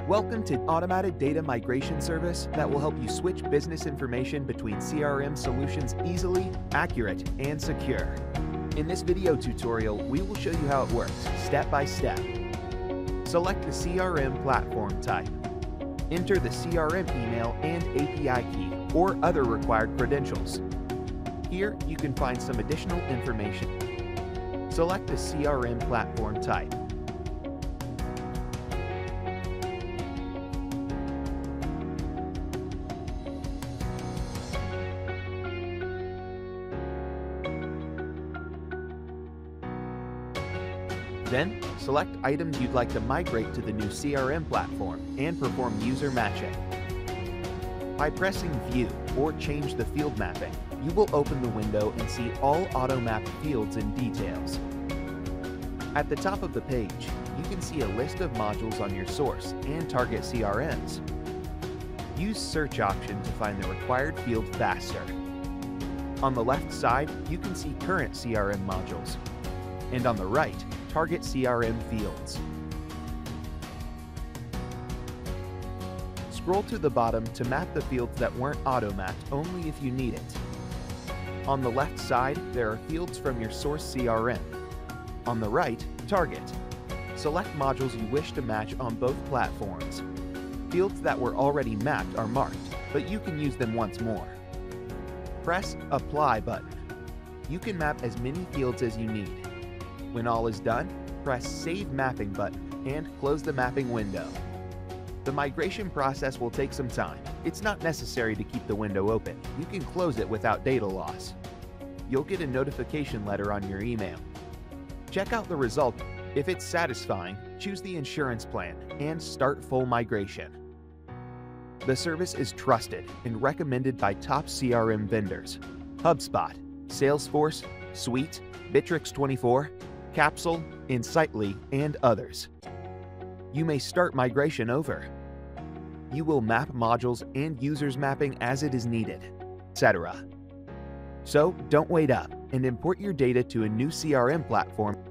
Welcome to Automated Data Migration Service that will help you switch business information between CRM solutions easily, accurate, and secure. In this video tutorial, we will show you how it works, step by step. Select the CRM platform type. Enter the CRM email and API key or other required credentials. Here, you can find some additional information. Select the CRM platform type. Then, select items you'd like to migrate to the new CRM platform and perform user matching. By pressing View or Change the Field Mapping, you will open the window and see all auto-mapped fields and details. At the top of the page, you can see a list of modules on your source and target CRMs. Use Search option to find the required field faster. On the left side, you can see current CRM modules, and on the right, target CRM fields. Scroll to the bottom to map the fields that weren't auto-mapped only if you need it. On the left side, there are fields from your source CRM. On the right, target. Select modules you wish to match on both platforms. Fields that were already mapped are marked, but you can use them once more. Press Apply button. You can map as many fields as you need. When all is done, press Save Mapping button and close the mapping window. The migration process will take some time. It's not necessary to keep the window open. You can close it without data loss. You'll get a notification letter on your email. Check out the result. If it's satisfying, choose the insurance plan and start full migration. The service is trusted and recommended by top CRM vendors: HubSpot, Salesforce, Suite, Bitrix24, Capsule, Insightly, and others. You may start migration over. You will map modules and users mapping as it is needed, etc. So don't wait up and import your data to a new CRM platform